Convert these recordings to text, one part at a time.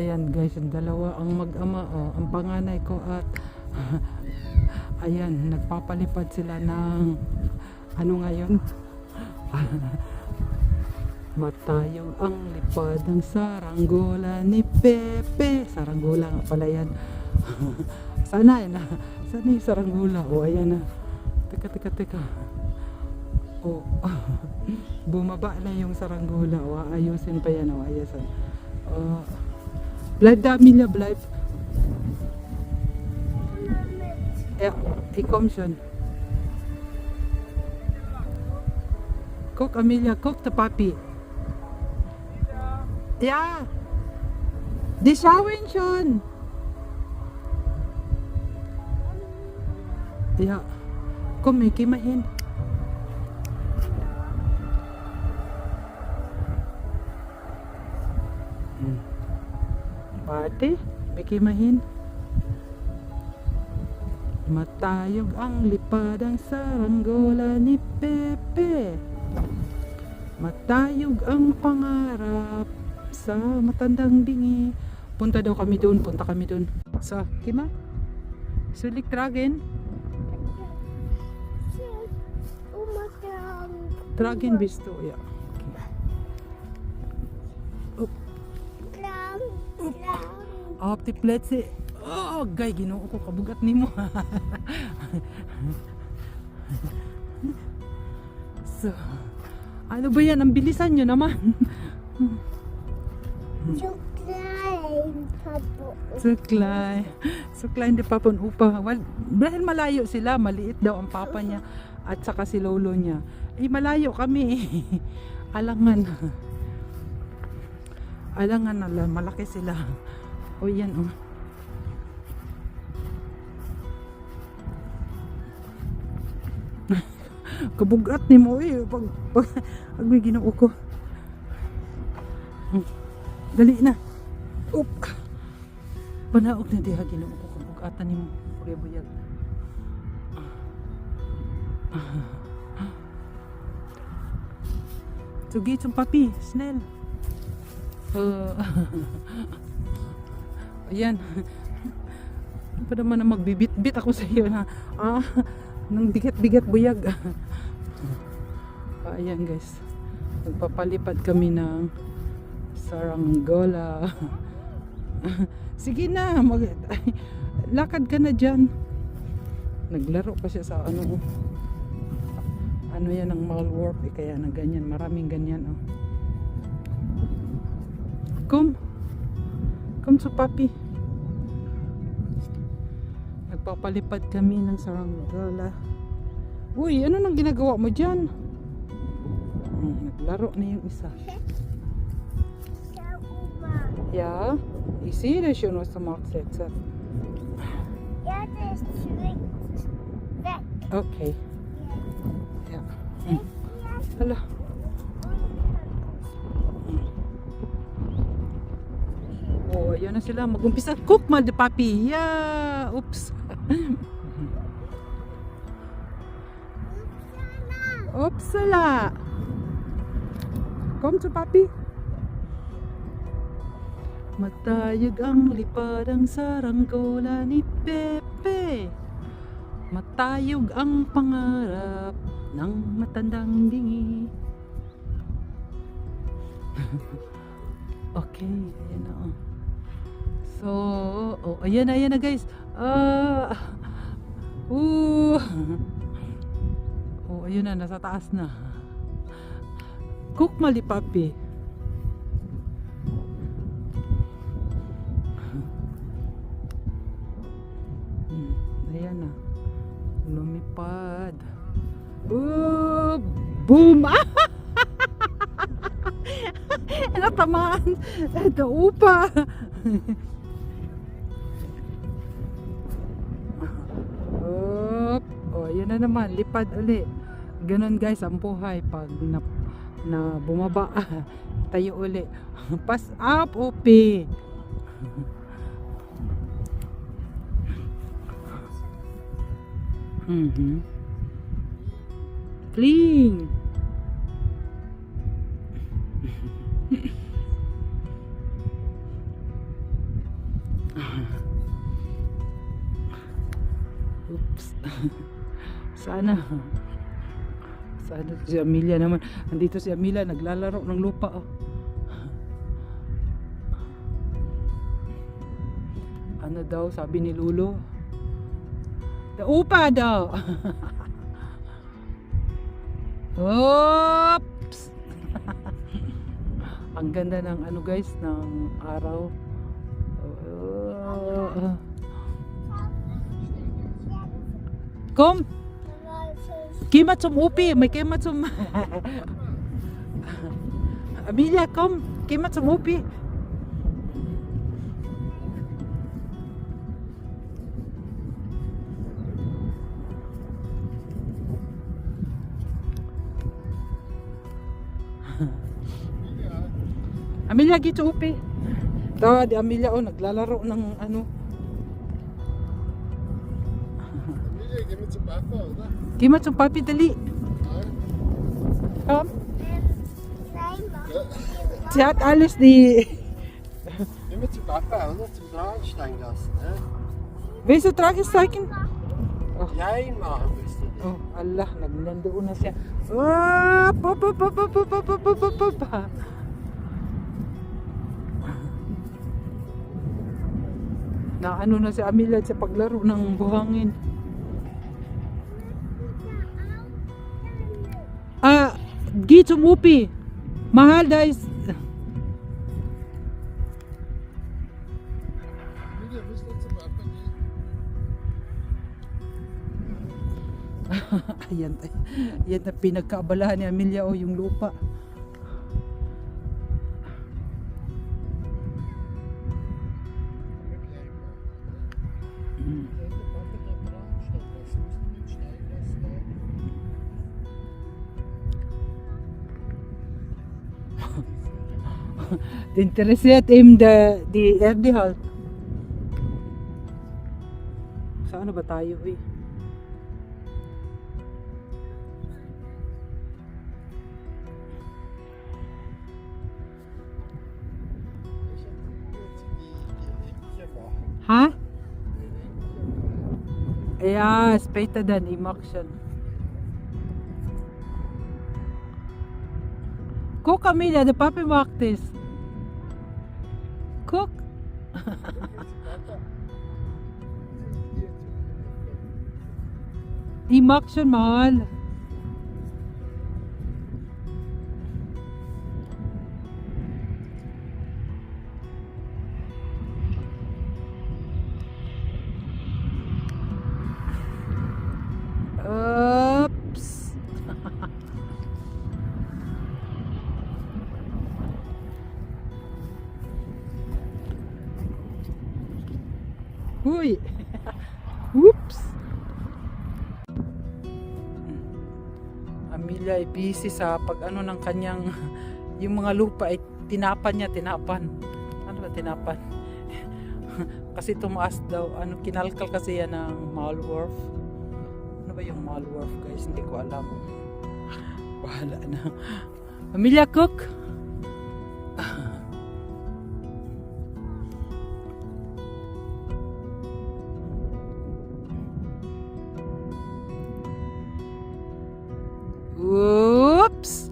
Ayan guys, yung dalawa ang mag-ama, ang panganay ko at ayan, nagpapalipad sila ng ano ngayon? Matayog ang lipad ng saranggola ni Pepe. Saranggola nga pala yan. Sana yun na. Sana yung saranggola. O ayan na. Teka. O bumaba na yung saranggola. O ayusin pa yan. O ayusin. Blijf daar, Amelia, blijf. Ja, ik kom schon. Guck, Amelia, guck de papi. Ja, die schauen schon. Ja, komm, geh mal hin. Warte, geh mal hin. Matayog ang lipad ang saranggola ni Pepe. Matayog ang pangarap sa matandang bingi. Punta kami doon. Sa, kima? Sulik tragen? Tragen bist du, ja. Auf die Plätze. Oh, gay, ginoo ko, kabugat nimo. So, ano ba yan? Ang bilisan nyo naman. Suklay, hindi papon upa. Well, dahil malayo sila, maliit daw ang papa niya at saka si lolo niya. Eh, malayo kami. Alangan na, malaki sila. O yan, o. Kabugat ni mo pag may ginoo ko. Dali na. Up. Panaog na diha ginoo ko, kabugatan ni mo. Buyag. Sige, yung papi, snell. Ayan. Pa naman na magbibit-bit ako sa iyo na nang bigat-bigat buyag. Ayan guys, magpapalipad kami ng saranggola. Sige na, lakad ka na dyan. Naglaro pa siya sa ano yan, ang mall warp kaya na ganyan, maraming ganyan. Come sa papi. Nagpapalipad kami ng saranggola. Uy, ano nang ginagawa mo dyan? Naglaro na yung isa. Ja, ich sehe das schon, was du machst jetzt. Ja, das schwingt weg. Okay. Ja. Hala. Oh, ayan na sila. Mag-umpisa. Cook mal, the papi. Yeah. Oops. Upsala. Kom to papi. Matayog ang lipad ang saranggola ni Pepe. Matayog ang pangarap ng matandang bingi. Okay, ayan na. So, ayan na guys. Ayun na, nasa taas na. Cook mali papi. Ayan na. Lumipad. Boom! Natamaan. Ito upa. Ayan na naman. Lipad ulit. Ganon guys ang buhay pag na bumaba. Tayo uli. Pass up, ope. Fling. Oops. Sana si Amelia naman. Andito si Amelia naglalaro ng lupa. Oh. Ano daw sabi ni Lulo? Upa daw. Oops. Ang ganda ng ano guys, ng araw. Kom, kima zum Upi, may kima zum Amelia, kom, kima zum Upi. Amelia, gito Upi. Tawa di Amelia, oh, naglalaro ng ano. Kima zum Papi, dali. Kom. Sie hat alles die. Geh mit zu Papa, oder? Zum Tragen steigen lassen, ne? Willst du Tragezeichen? Jein machen müsst ihr. Oh, Allah, naglandoon na siya. Oh, pop. Na ano na si Amelia sa paglaro ng buhangin. Geh zum Upi. Mahal da ist. Ayan na pinagkaabalahan ni Amelia, oh, yung lupa. Det interessiert ihm die Erde halt. Saan na ba tayo eh? Ha? Ja, später dann im Action. Guck Amelia, der Papi macht es. Guck. Die mag schon mal. Oops. Huy. Whoops. Amelia ay busy sa pag-ano ng kanyang yung mga lupa ay tinapan. Ano ba tinapan? Kasi tumaas daw, ano, kinalkal kasi yan ng Malwharf. Ano ba yung Malwharf guys? Hindi ko alam. Bahala na. Amelia, cook! Oops!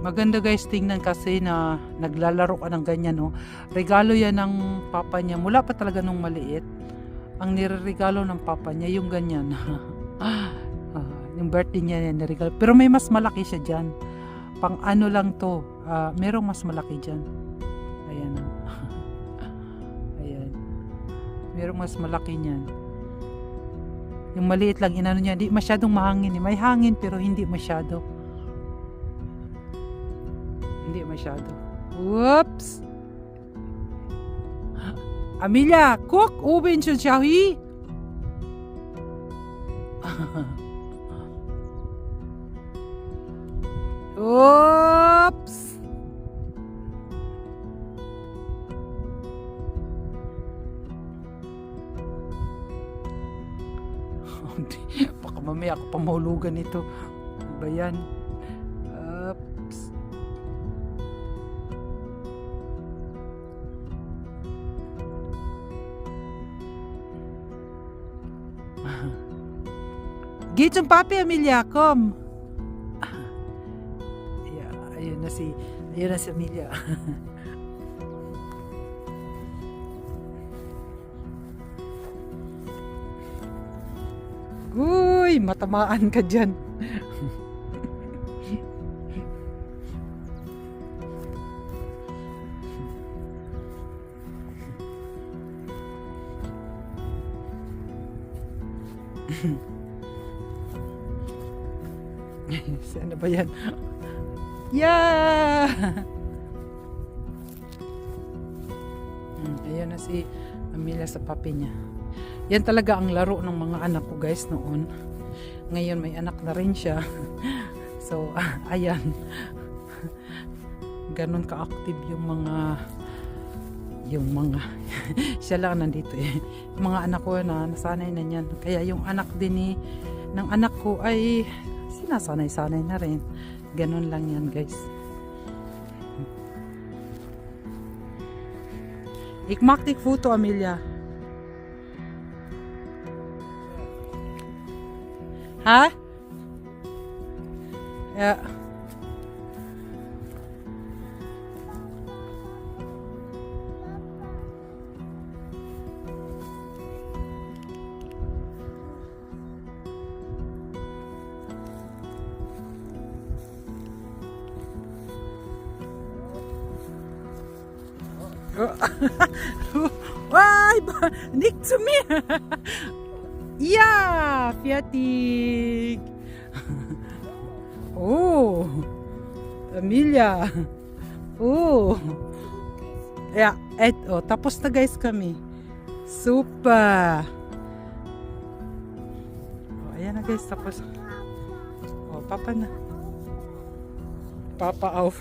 Maganda guys tingnan kasi na naglalaro ka ng ganyan, oh. Regalo yan ng papa niya. Mula pa talaga nung maliit. Ang nireregalo ng papa niya yung ganyan. Yung birthday niya niregalo. Pero may mas malaki siya dyan. Pang ano lang to. Merong mas malaki dyan. Ayan. Ayan. Merong mas malaki niyan. Yung maliit lang inano niya. Hindi masyadong mahangin. May hangin pero hindi masyado. Hindi masyado. Whoops! Amelia, guck, oben schon schau hin. Oh! Ups! Baka mamaya ako pa mahulugan ito. Ano ba yan? Ups. Git yung papi, Amelia, come. Yeah, ayun na si Amelia. Uy, matamaan ka dyan. Ano ba yan? Yeah! Ayan na si Amelia sa papi niya. Yan talaga ang laro ng mga anak ko guys noon. Ngayon may anak na rin siya. So, ayan. Ganon ka-active yung mga siya lang nandito eh. Yung mga anak ko na nasanay na niyan. Kaya yung anak din ng anak ko ay sinasanay-sanay na rin. Ganon lang yan guys. Ik maak dik foto, Amelia. Ha? Ja. Why? Nicht zu mir. Ja, fertig. Oh, Amelia. Oh. Ja, eto. Tapos na guys kami. Super. Oh, ayan na guys. Tapos. Oh, papa na. Papa auf.